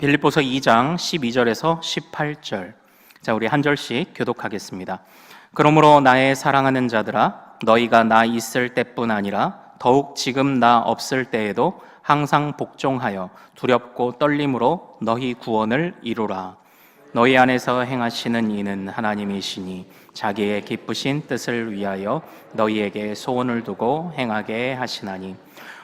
빌립보서 2장 12절에서 18절. 자, 우리 한 절씩 교독하겠습니다. 그러므로 나의 사랑하는 자들아, 너희가 나 있을 때뿐 아니라 더욱 지금 나 없을 때에도 항상 복종하여 두렵고 떨림으로 너희 구원을 이루라. 너희 안에서 행하시는 이는 하나님이시니 자기의 기쁘신 뜻을 위하여 너희에게 소원을 두고 행하게 하시나니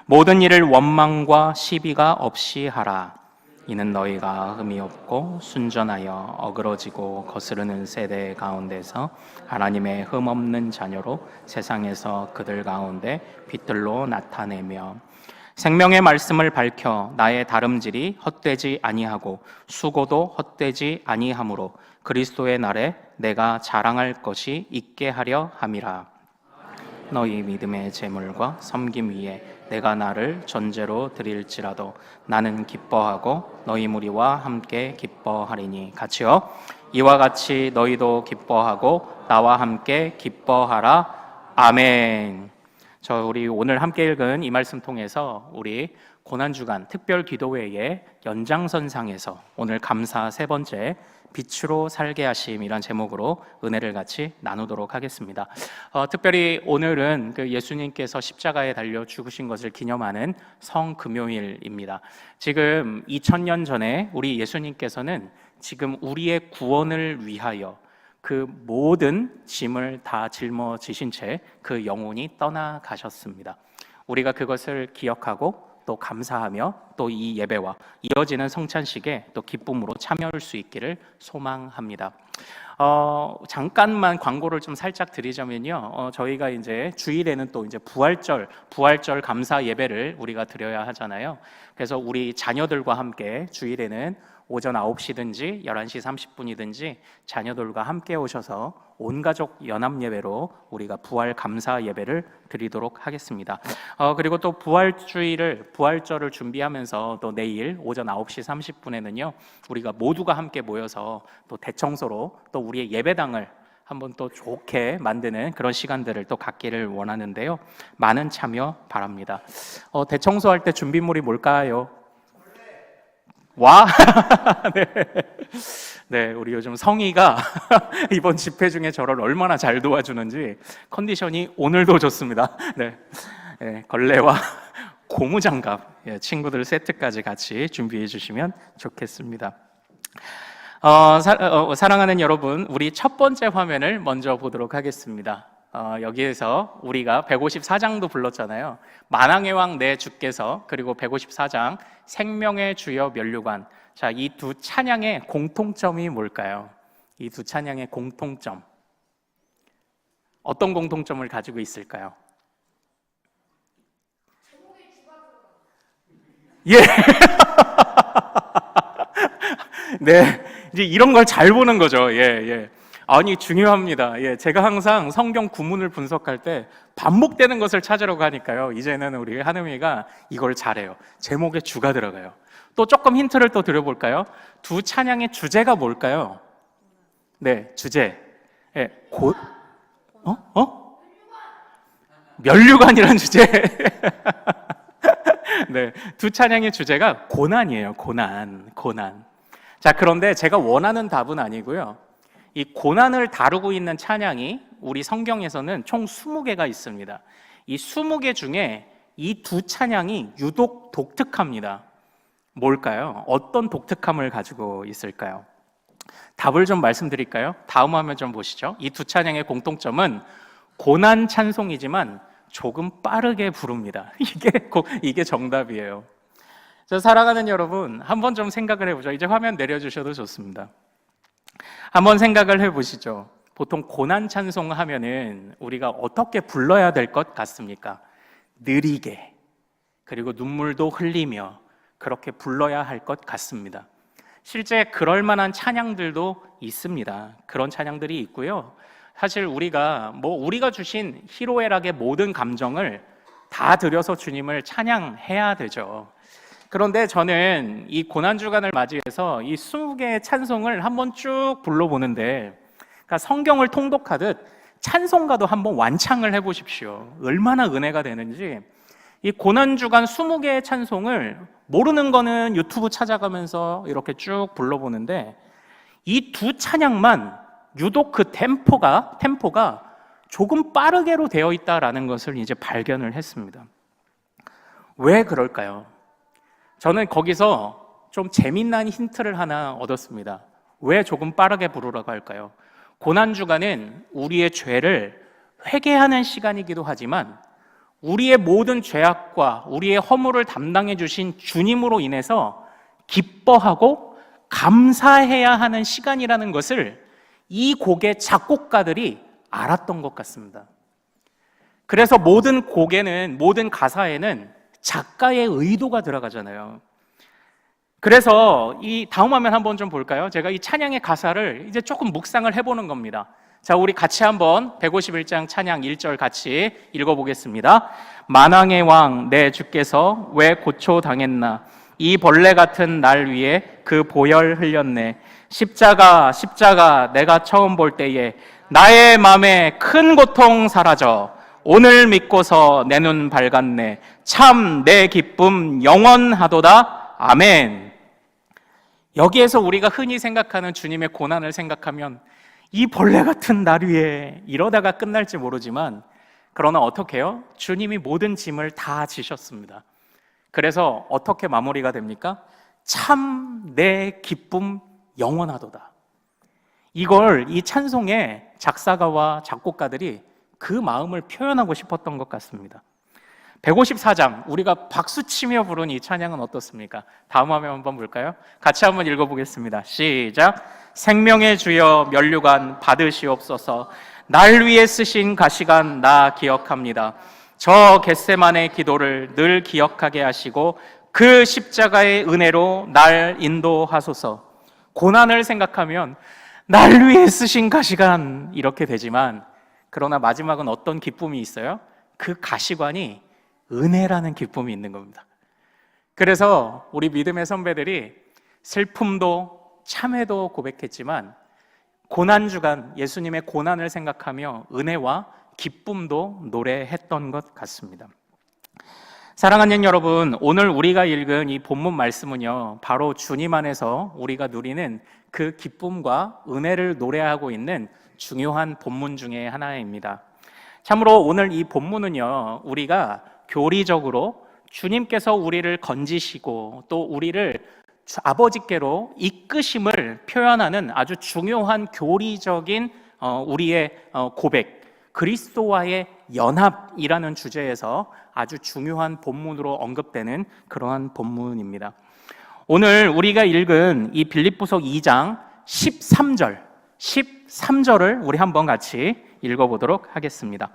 모든 일을 원망과 시비가 없이 하라. 이는 너희가 흠이 없고 순전하여 어그러지고 거스르는 세대 가운데서 하나님의 흠 없는 자녀로 세상에서 그들 가운데 빛들로 나타내며 생명의 말씀을 밝혀 나의 다름질이 헛되지 아니하고 수고도 헛되지 아니하므로 그리스도의 날에 내가 자랑할 것이 있게 하려 함이라. 너희 믿음의 제물과 섬김 위에 내가 나를 전제로 드릴지라도 나는 기뻐하고 너희 무리와 함께 기뻐하리니. 같이요. 이와 같이 너희도 기뻐하고 나와 함께 기뻐하라. 아멘. 우리 오늘 함께 읽은 이 말씀 통해서 우리 고난주간 특별 기도회의 연장선상에서 오늘 감사 세 번째 빛으로 살게 하심이란 제목으로 은혜를 같이 나누도록 하겠습니다. 특별히 오늘은 예수님께서 십자가에 달려 죽으신 것을 기념하는 성금요일입니다. 지금 2000년 전에 우리 예수님께서는 지금 우리의 구원을 위하여 그 모든 짐을 다 짊어지신 채 그 영혼이 떠나가셨습니다. 우리가 그것을 기억하고 또 감사하며 또 이 예배와 이어지는 성찬식에 또 기쁨으로 참여할 수 있기를 소망합니다. 잠깐만 광고를 좀 살짝 드리자면요. 저희가 이제 주일에는 또 이제 부활절 감사 예배를 우리가 드려야 하잖아요. 그래서 우리 자녀들과 함께 주일에는 오전 9시든지 11시 30분이든지 자녀들과 함께 오셔서 온 가족 연합 예배로 우리가 부활 감사 예배를 드리도록 하겠습니다. 그리고 또 부활절을 준비하면서 또 내일 오전 9시 30분에는요 우리가 모두가 함께 모여서 또 대청소로 또 우리의 예배당을 한번 또 좋게 만드는 그런 시간들을 또 갖기를 원하는데요. 많은 참여 바랍니다. 대청소할 때 준비물이 뭘까요? 와? 네, 우리 요즘 성희가 이번 집회 중에 저를 얼마나 잘 도와주는지 컨디션이 오늘도 좋습니다. 네, 걸레와 고무장갑, 친구들 세트까지 같이 준비해 주시면 좋겠습니다. 사랑하는 여러분, 우리 첫 번째 화면을 먼저 보도록 하겠습니다. 여기에서 우리가 154장도 불렀잖아요. 만왕의 왕 내 주께서, 그리고 154장 생명의 주여 면류관. 자, 이 두 찬양의 공통점이 뭘까요? 이 두 찬양의 공통점, 어떤 공통점을 가지고 있을까요? 예. 네, 이제 이런 걸 잘 보는 거죠. 예. 아니, 중요합니다. 제가 항상 성경 구문을 분석할 때 반복되는 것을 찾으려고 하니까요. 이제는 우리 한음이가 이걸 잘해요. 제목에 주가 들어가요. 또 조금 힌트를 또 드려볼까요? 두 찬양의 주제가 뭘까요? 네, 주제. 면류관이라는 주제. 네, 두 찬양의 주제가 고난이에요. 고난. 자, 그런데 제가 원하는 답은 아니고요. 이 고난을 다루고 있는 찬양이 우리 성경에서는 총 20개가 있습니다. 이 20개 중에 이 두 찬양이 유독 독특합니다. 뭘까요? 어떤 독특함을 가지고 있을까요? 답을 좀 말씀드릴까요? 다음 화면 좀 보시죠. 이 두 찬양의 공통점은 고난 찬송이지만 조금 빠르게 부릅니다. 이게 정답이에요. 사랑하는 여러분, 한번 좀 생각을 해보죠. 이제 화면 내려주셔도 좋습니다. 한번 생각을 해보시죠. 보통 고난 찬송 하면은 우리가 어떻게 불러야 될 것 같습니까? 느리게, 그리고 눈물도 흘리며 그렇게 불러야 할 것 같습니다. 실제 그럴 만한 찬양들도 있습니다. 그런 찬양들이 있고요. 사실 우리가 주신 희로애락의 모든 감정을 다 들여서 주님을 찬양해야 되죠. 그런데 저는 이 고난주간을 맞이해서 이 20개의 찬송을 한번 쭉 불러보는데, 그러니까 성경을 통독하듯 찬송가도 한번 완창을 해보십시오. 얼마나 은혜가 되는지. 이 고난주간 20개의 찬송을 모르는 거는 유튜브 찾아가면서 이렇게 쭉 불러보는데 이 두 찬양만 유독 그 템포가 조금 빠르게로 되어 있다라는 것을 이제 발견을 했습니다. 왜 그럴까요? 저는 거기서 좀 재미난 힌트를 하나 얻었습니다. 왜 조금 빠르게 부르라고 할까요? 고난주간은 우리의 죄를 회개하는 시간이기도 하지만 우리의 모든 죄악과 우리의 허물을 담당해 주신 주님으로 인해서 기뻐하고 감사해야 하는 시간이라는 것을 이 곡의 작곡가들이 알았던 것 같습니다. 그래서 모든 곡에는, 모든 가사에는 작가의 의도가 들어가잖아요. 그래서 이 다음 화면 한번 좀 볼까요? 제가 이 찬양의 가사를 이제 조금 묵상을 해보는 겁니다. 자, 우리 같이 한번 151장 찬양 1절 같이 읽어보겠습니다. 만왕의 왕 내 주께서 왜 고초당했나, 이 벌레 같은 날 위에 그 보혈 흘렸네. 십자가 내가 처음 볼 때에 나의 맘에 큰 고통 사라져 오늘 믿고서 내 눈 밝았네. 참 내 기쁨 영원하도다. 아멘. 여기에서 우리가 흔히 생각하는 주님의 고난을 생각하면 이 벌레 같은 날 위에 이러다가 끝날지 모르지만, 그러나 어떻게 해요? 주님이 모든 짐을 다 지셨습니다. 그래서 어떻게 마무리가 됩니까? 참 내 기쁨 영원하도다. 이걸 이 찬송의 작사가와 작곡가들이 그 마음을 표현하고 싶었던 것 같습니다. 154장, 우리가 박수치며 부른 이 찬양은 어떻습니까? 다음 화면 한번 볼까요? 같이 한번 읽어보겠습니다. 시작. 생명의 주여 면류관 받으시옵소서. 날 위해 쓰신 가시관 나 기억합니다. 저 겟세마네 기도를 늘 기억하게 하시고 그 십자가의 은혜로 날 인도하소서. 고난을 생각하면 날 위해 쓰신 가시관 이렇게 되지만, 그러나 마지막은 어떤 기쁨이 있어요? 그 가시관이 은혜라는 기쁨이 있는 겁니다. 그래서 우리 믿음의 선배들이 슬픔도 참회도 고백했지만 고난주간 예수님의 고난을 생각하며 은혜와 기쁨도 노래했던 것 같습니다. 사랑하는 여러분, 오늘 우리가 읽은 이 본문 말씀은요, 바로 주님 안에서 우리가 누리는 그 기쁨과 은혜를 노래하고 있는 중요한 본문 중에 하나입니다. 참으로 오늘 이 본문은요, 우리가 교리적으로 주님께서 우리를 건지시고 또 우리를 아버지께로 이끄심을 표현하는 아주 중요한 교리적인 우리의 고백, 그리스도와의 연합이라는 주제에서 아주 중요한 본문으로 언급되는 그러한 본문입니다. 오늘 우리가 읽은 이 빌립보서 2장 13절을 우리 한번 같이 읽어보도록 하겠습니다.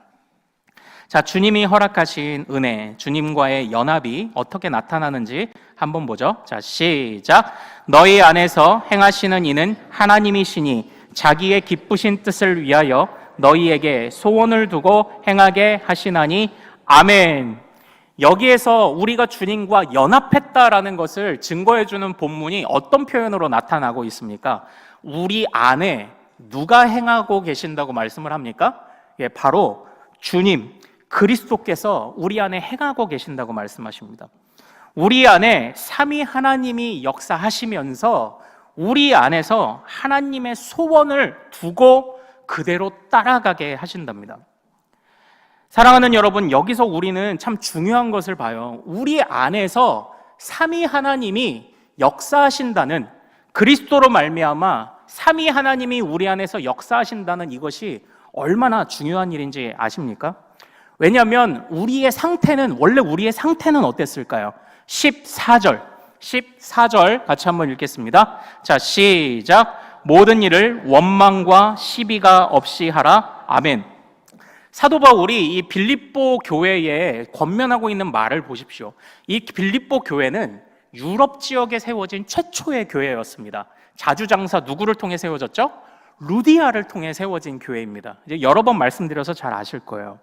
자, 주님이 허락하신 은혜, 주님과의 연합이 어떻게 나타나는지 한번 보죠. 자, 시작. 너희 안에서 행하시는 이는 하나님이시니 자기의 기쁘신 뜻을 위하여 너희에게 소원을 두고 행하게 하시나니 아멘. 여기에서 우리가 주님과 연합했다라는 것을 증거해주는 본문이 어떤 표현으로 나타나고 있습니까? 우리 안에 누가 행하고 계신다고 말씀을 합니까? 예, 바로 주님, 그리스도께서 우리 안에 행하고 계신다고 말씀하십니다. 우리 안에 삼위 하나님이 역사하시면서 우리 안에서 하나님의 소원을 두고 그대로 따라가게 하신답니다. 사랑하는 여러분, 여기서 우리는 참 중요한 것을 봐요. 우리 안에서 삼위 하나님이 역사하신다는, 그리스도로 말미암아 삼위 하나님이 우리 안에서 역사하신다는 이것이 얼마나 중요한 일인지 아십니까? 왜냐하면 우리의 상태는, 원래 우리의 상태는 어땠을까요? 14절 같이 한번 읽겠습니다. 자, 시작. 모든 일을 원망과 시비가 없이 하라. 아멘. 사도 바울이 이 빌립보 교회에 권면하고 있는 말을 보십시오. 이 빌립보 교회는 유럽 지역에 세워진 최초의 교회였습니다. 자주장사 누구를 통해 세워졌죠? 루디아를 통해 세워진 교회입니다. 이제 여러 번 말씀드려서 잘 아실 거예요.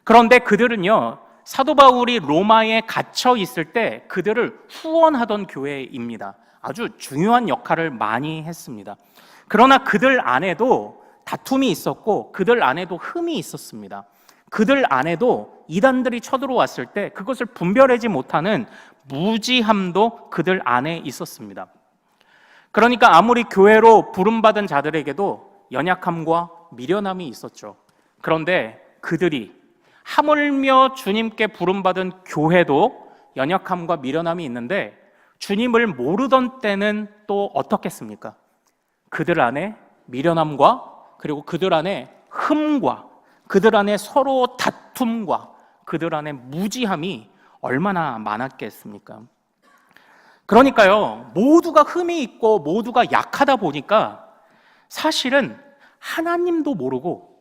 그런데 그들은요, 사도 바울이 로마에 갇혀 있을 때 그들을 후원하던 교회입니다. 아주 중요한 역할을 많이 했습니다. 그러나 그들 안에도 다툼이 있었고 그들 안에도 흠이 있었습니다. 그들 안에도 이단들이 쳐들어왔을 때 그것을 분별하지 못하는 무지함도 그들 안에 있었습니다. 그러니까 아무리 교회로 부름받은 자들에게도 연약함과 미련함이 있었죠. 그런데 그들이 하물며 주님께 부름받은 교회도 연약함과 미련함이 있는데 주님을 모르던 때는 또 어떻겠습니까? 그들 안에 미련함과 그리고 그들 안에 흠과 그들 안에 서로 다툼과 그들 안에 무지함이 얼마나 많았겠습니까? 그러니까요, 모두가 흠이 있고 모두가 약하다 보니까 사실은 하나님도 모르고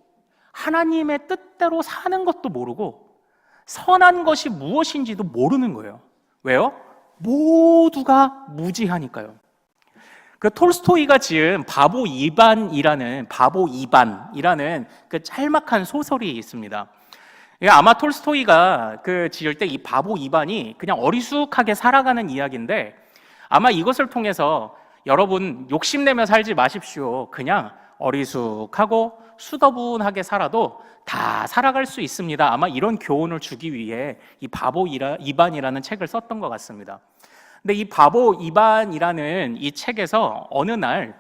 하나님의 뜻대로 사는 것도 모르고 선한 것이 무엇인지도 모르는 거예요. 왜요? 모두가 무지하니까요. 그 톨스토이가 지은 바보 이반이라는 그 짤막한 소설이 있습니다. 아마 톨스토이가 지을 때 이 바보 이반이 그냥 어리숙하게 살아가는 이야기인데 아마 이것을 통해서 여러분 욕심내며 살지 마십시오. 그냥 어리숙하고 수더분하게 살아도 다 살아갈 수 있습니다. 아마 이런 교훈을 주기 위해 이 바보 이반이라는 책을 썼던 것 같습니다. 근데 이 바보 이반이라는 이 책에서 어느 날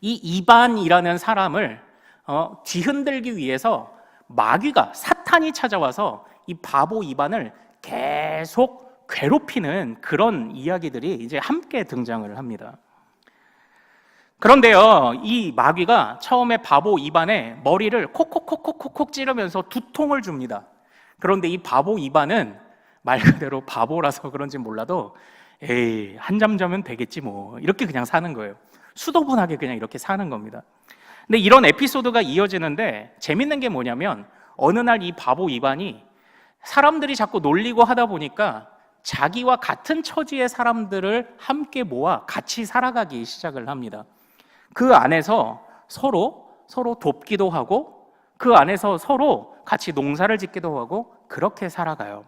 이 이반이라는 사람을 뒤흔들기 위해서 마귀가 사탄이 찾아와서 이 바보 이반을 계속 괴롭히는 그런 이야기들이 이제 함께 등장을 합니다. 그런데요, 이 마귀가 처음에 바보 이반의 머리를 콕콕콕콕콕 찌르면서 두통을 줍니다. 그런데 이 바보 이반은 말 그대로 바보라서 그런지 몰라도 에이, 한잠 자면 되겠지 뭐 이렇게 그냥 사는 거예요. 수도분하게 그냥 이렇게 사는 겁니다. 근데 이런 에피소드가 이어지는데 재밌는 게 뭐냐면 어느 날 이 바보 이반이 사람들이 자꾸 놀리고 하다 보니까 자기와 같은 처지의 사람들을 함께 모아 같이 살아가기 시작을 합니다. 그 안에서 서로 돕기도 하고 그 안에서 서로 같이 농사를 짓기도 하고 그렇게 살아가요.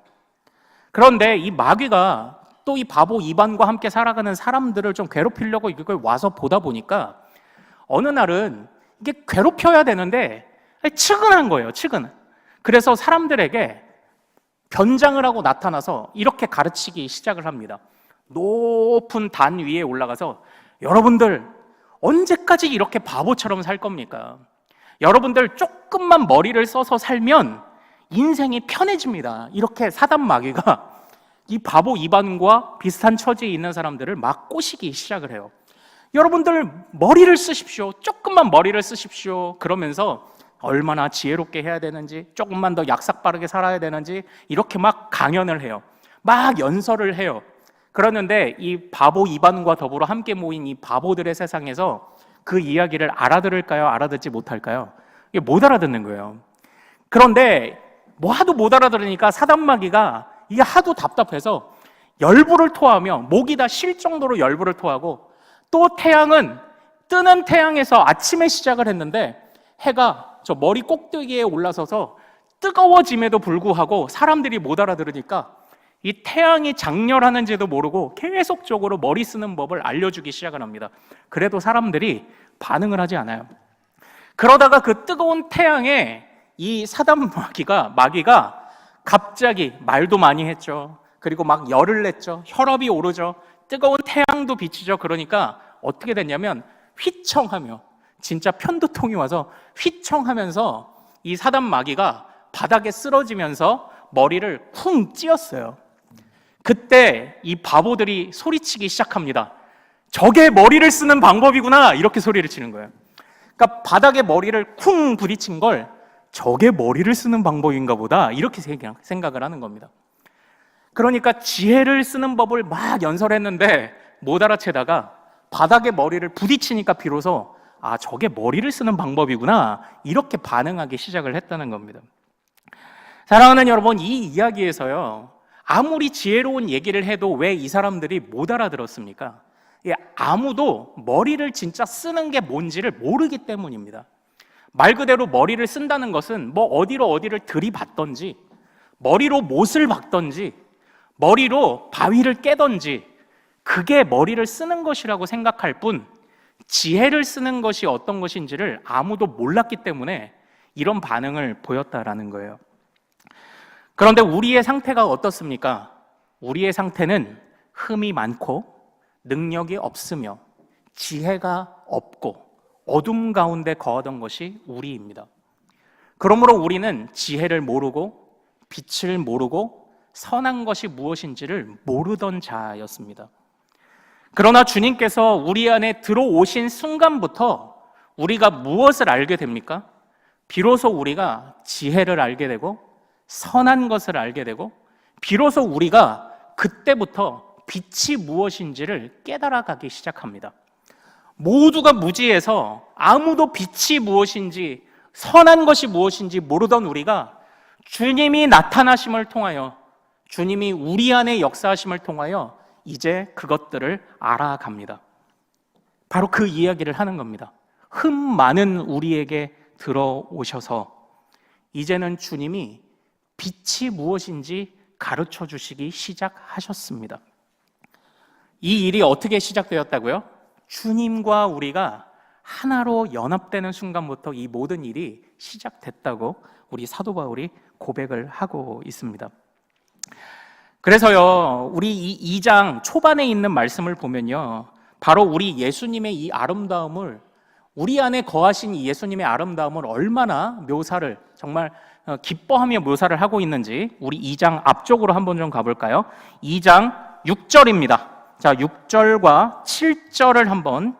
그런데 이 마귀가 또 이 바보 이반과 함께 살아가는 사람들을 좀 괴롭히려고 이걸 와서 보다 보니까 어느 날은 이게 괴롭혀야 되는데 측은한 거예요. 측은. 그래서 사람들에게 변장을 하고 나타나서 이렇게 가르치기 시작을 합니다. 높은 단 위에 올라가서 여러분들 언제까지 이렇게 바보처럼 살 겁니까? 여러분들 조금만 머리를 써서 살면 인생이 편해집니다. 이렇게 사단 마귀가 이 바보 이반과 비슷한 처지에 있는 사람들을 막 꼬시기 시작을 해요. 여러분들 머리를 쓰십시오. 조금만 머리를 쓰십시오. 그러면서 얼마나 지혜롭게 해야 되는지, 조금만 더 약삭 빠르게 살아야 되는지 이렇게 막 강연을 해요. 막 연설을 해요. 그러는데 이 바보 이반과 더불어 함께 모인 이 바보들의 세상에서 그 이야기를 알아들을까요? 알아듣지 못할까요? 이게 못 알아듣는 거예요. 그런데 뭐 하도 못 알아들으니까 사단마귀가 이게 하도 답답해서 열불을 토하며 목이 다 쉴 정도로 열불을 토하고 또 태양은 뜨는 태양에서 아침에 시작을 했는데 해가 저 머리 꼭대기에 올라서서 뜨거워짐에도 불구하고 사람들이 못 알아들으니까 이 태양이 장렬하는지도 모르고 계속적으로 머리 쓰는 법을 알려주기 시작을 합니다. 그래도 사람들이 반응을 하지 않아요. 그러다가 그 뜨거운 태양에 이 사단 마귀가 갑자기 말도 많이 했죠. 그리고 막 열을 냈죠. 혈압이 오르죠. 뜨거운 태양도 비치죠. 그러니까 어떻게 됐냐면 휘청하며 진짜 편두통이 와서 휘청하면서 이 사단 마귀가 바닥에 쓰러지면서 머리를 쿵 찧었어요. 그때 이 바보들이 소리치기 시작합니다. 저게 머리를 쓰는 방법이구나 이렇게 소리를 치는 거예요. 그러니까 바닥에 머리를 쿵 부딪힌 걸 저게 머리를 쓰는 방법인가 보다 이렇게 생각을 하는 겁니다. 그러니까 지혜를 쓰는 법을 막 연설했는데 못 알아채다가 바닥에 머리를 부딪히니까 비로소 아 저게 머리를 쓰는 방법이구나 이렇게 반응하기 시작을 했다는 겁니다. 사랑하는 여러분, 이 이야기에서요 아무리 지혜로운 얘기를 해도 왜 이 사람들이 못 알아들었습니까? 아무도 머리를 진짜 쓰는 게 뭔지를 모르기 때문입니다. 말 그대로 머리를 쓴다는 것은 뭐 어디를 들이받던지 머리로 못을 박던지 머리로 바위를 깨던지 그게 머리를 쓰는 것이라고 생각할 뿐 지혜를 쓰는 것이 어떤 것인지를 아무도 몰랐기 때문에 이런 반응을 보였다라는 거예요. 그런데 우리의 상태가 어떻습니까? 우리의 상태는 흠이 많고 능력이 없으며 지혜가 없고 어둠 가운데 거하던 것이 우리입니다. 그러므로 우리는 지혜를 모르고 빛을 모르고 선한 것이 무엇인지를 모르던 자였습니다. 그러나 주님께서 우리 안에 들어오신 순간부터 우리가 무엇을 알게 됩니까? 비로소 우리가 지혜를 알게 되고 선한 것을 알게 되고 비로소 우리가 그때부터 빛이 무엇인지를 깨달아가기 시작합니다. 모두가 무지해서 아무도 빛이 무엇인지 선한 것이 무엇인지 모르던 우리가 주님이 나타나심을 통하여 주님이 우리 안에 역사하심을 통하여 이제 그것들을 알아갑니다. 바로 그 이야기를 하는 겁니다. 흠 많은 우리에게 들어오셔서 이제는 주님이 빛이 무엇인지 가르쳐 주시기 시작하셨습니다. 이 일이 어떻게 시작되었다고요? 주님과 우리가 하나로 연합되는 순간부터 이 모든 일이 시작됐다고 우리 사도 바울이 고백을 하고 있습니다. 그래서요, 우리 이 2장 초반에 있는 말씀을 보면요, 바로 우리 예수님의 이 아름다움을, 우리 안에 거하신 이 예수님의 아름다움을 얼마나 묘사를 정말 기뻐하며 묘사를 하고 있는지 우리 2장 앞쪽으로 한번 좀 가볼까요? 2장 6절입니다. 자, 6절과 7절을 한번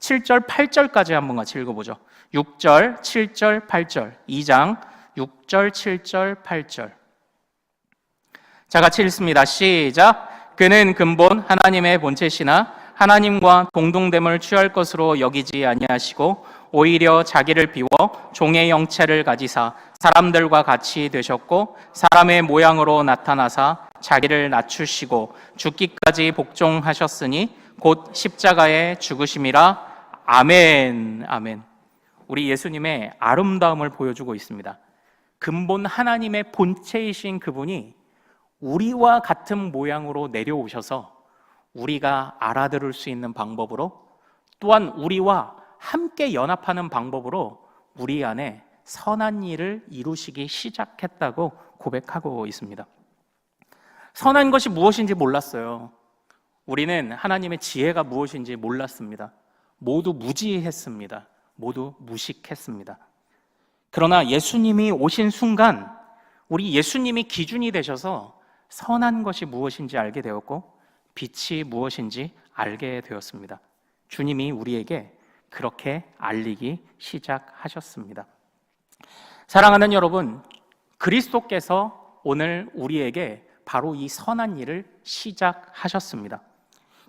7절, 8절까지 한번 같이 읽어보죠. 6절, 7절, 8절 2장 6절, 7절, 8절 자, 같이 읽습니다. 시작. 그는 근본 하나님의 본체시나 하나님과 동등됨을 취할 것으로 여기지 아니하시고 오히려 자기를 비워 종의 형체를 가지사 사람들과 같이 되셨고 사람의 모양으로 나타나사 자기를 낮추시고 죽기까지 복종하셨으니 곧 십자가에 죽으심이라. 아멘. 아멘. 우리 예수님의 아름다움을 보여주고 있습니다. 근본 하나님의 본체이신 그분이 우리와 같은 모양으로 내려오셔서 우리가 알아들을 수 있는 방법으로 또한 우리와 함께 연합하는 방법으로 우리 안에 선한 일을 이루시기 시작했다고 고백하고 있습니다. 선한 것이 무엇인지 몰랐어요. 우리는 하나님의 지혜가 무엇인지 몰랐습니다. 모두 무지했습니다. 모두 무식했습니다. 그러나 예수님이 오신 순간 우리 예수님이 기준이 되셔서 선한 것이 무엇인지 알게 되었고 빛이 무엇인지 알게 되었습니다. 주님이 우리에게 그렇게 알리기 시작하셨습니다. 사랑하는 여러분, 그리스도께서 오늘 우리에게 바로 이 선한 일을 시작하셨습니다.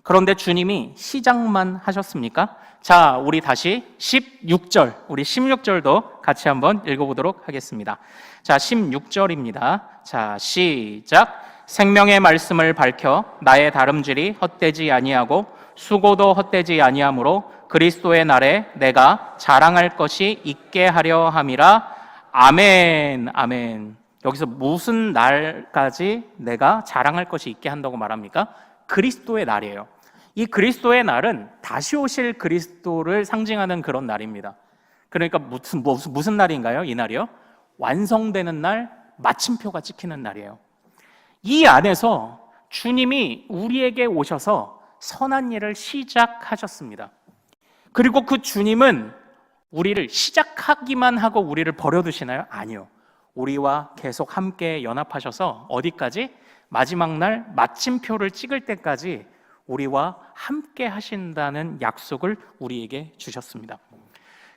그런데 주님이 시작만 하셨습니까? 자, 우리 다시 16절, 우리 16절도 같이 한번 읽어보도록 하겠습니다. 자, 16절입니다. 자, 시작. 생명의 말씀을 밝혀 나의 다름질이 헛되지 아니하고 수고도 헛되지 아니하므로 그리스도의 날에 내가 자랑할 것이 있게 하려 함이라. 아멘. 아멘. 여기서 무슨 날까지 내가 자랑할 것이 있게 한다고 말합니까? 그리스도의 날이에요. 이 그리스도의 날은 다시 오실 그리스도를 상징하는 그런 날입니다. 그러니까 무슨 날인가요? 이 날이요? 완성되는 날, 마침표가 찍히는 날이에요. 이 안에서 주님이 우리에게 오셔서 선한 일을 시작하셨습니다. 그리고 그 주님은 우리를 시작하기만 하고 우리를 버려두시나요? 아니요. 우리와 계속 함께 연합하셔서 어디까지? 마지막 날 마침표를 찍을 때까지 우리와 함께 하신다는 약속을 우리에게 주셨습니다.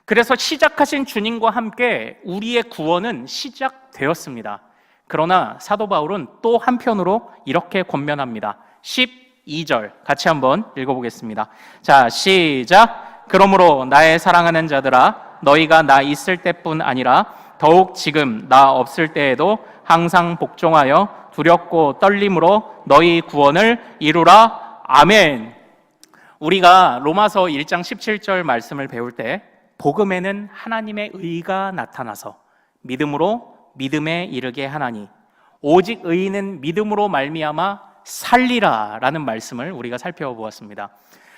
그래서 시작하신 주님과 함께 우리의 구원은 시작되었습니다. 그러나 사도 바울은 또 한편으로 이렇게 권면합니다. 12절 같이 한번 읽어보겠습니다. 자, 시작. 그러므로 나의 사랑하는 자들아, 너희가 나 있을 때뿐 아니라 더욱 지금 나 없을 때에도 항상 복종하여 두렵고 떨림으로 너희 구원을 이루라. 아멘. 우리가 로마서 1장 17절 말씀을 배울 때 복음에는 하나님의 의가 나타나서 믿음으로 믿음에 이르게 하나니 오직 의인은 믿음으로 말미암아 살리라 라는 말씀을 우리가 살펴보았습니다.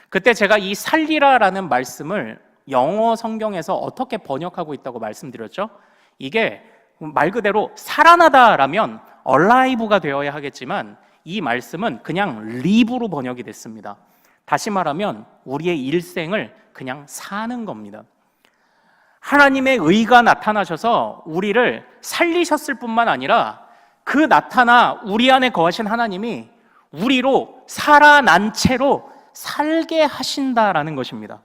그때 제가 이 살리라라는 말씀을 영어 성경에서 어떻게 번역하고 있다고 말씀드렸죠? 이게 말 그대로 살아나다라면 alive가 되어야 하겠지만 이 말씀은 그냥 live로 번역이 됐습니다. 다시 말하면 우리의 일생을 그냥 사는 겁니다. 하나님의 의가 나타나셔서 우리를 살리셨을 뿐만 아니라 그 나타나 우리 안에 거하신 하나님이 우리로 살아난 채로 살게 하신다라는 것입니다.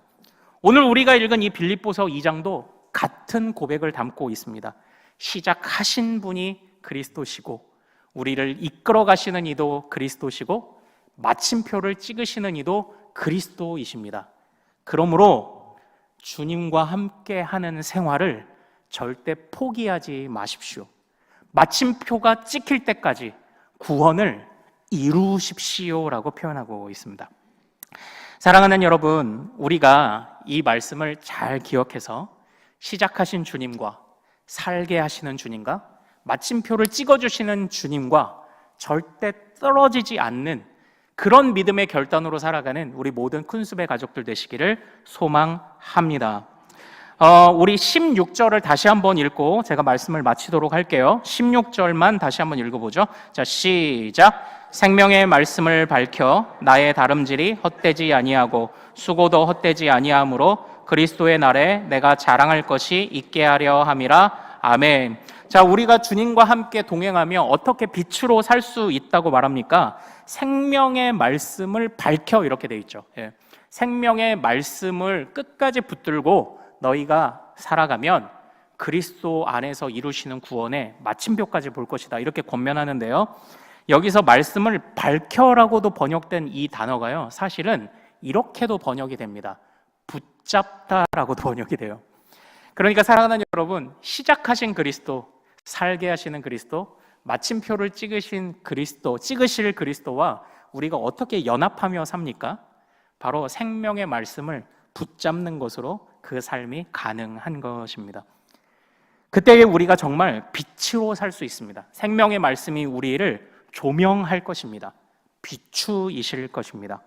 오늘 우리가 읽은 이 빌립보서 2장도 같은 고백을 담고 있습니다. 시작하신 분이 그리스도시고 우리를 이끌어 가시는 이도 그리스도시고 마침표를 찍으시는 이도 그리스도이십니다. 그러므로 주님과 함께 하는 생활을 절대 포기하지 마십시오. 마침표가 찍힐 때까지 구원을 이루십시오라고 표현하고 있습니다. 사랑하는 여러분, 우리가 이 말씀을 잘 기억해서 시작하신 주님과 살게 하시는 주님과 마침표를 찍어주시는 주님과 절대 떨어지지 않는 그런 믿음의 결단으로 살아가는 우리 모든 큰숲의 가족들 되시기를 소망합니다. 우리 16절을 다시 한번 읽고 제가 말씀을 마치도록 할게요. 16절만 다시 한번 읽어보죠. 자, 시작. 생명의 말씀을 밝혀 나의 다름질이 헛되지 아니하고 수고도 헛되지 아니하므로 그리스도의 날에 내가 자랑할 것이 있게 하려 함이라. 아멘. 자, 우리가 주님과 함께 동행하며 어떻게 빛으로 살 수 있다고 말합니까? 생명의 말씀을 밝혀 이렇게 돼 있죠. 예. 생명의 말씀을 끝까지 붙들고 너희가 살아가면 그리스도 안에서 이루시는 구원의 마침표까지 볼 것이다, 이렇게 권면하는데요. 여기서 말씀을 밝혀라고도 번역된 이 단어가요, 사실은 이렇게도 번역이 됩니다. 붙잡다라고도 번역이 돼요. 그러니까 사랑하는 여러분, 시작하신 그리스도, 살게 하시는 그리스도, 마침표를 찍으실 그리스도와 우리가 어떻게 연합하며 삽니까? 바로 생명의 말씀을 붙잡는 것으로 그 삶이 가능한 것입니다. 그때 우리가 정말 빛으로 살 수 있습니다. 생명의 말씀이 우리를 조명할 것입니다. 비추이실 것입니다.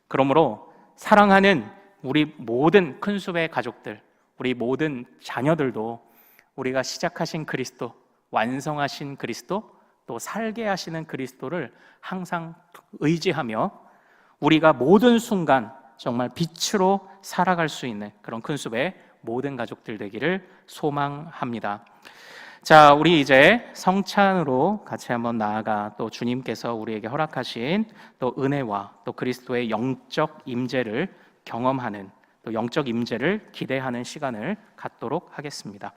그러므로 사랑하는 우리 모든 큰숲의 가족들, 우리 모든 자녀들도 우리가 시작하신 그리스도, 완성하신 그리스도, 또 살게 하시는 그리스도를 항상 의지하며 우리가 모든 순간 정말 빛으로 살아갈 수 있는 그런 큰숲의 모든 가족들 되기를 소망합니다. 자, 우리 이제 성찬으로 같이 한번 나아가 또 주님께서 우리에게 허락하신 또 은혜와 또 그리스도의 영적 임재를 경험하는, 또 영적 임재를 기대하는 시간을 갖도록 하겠습니다.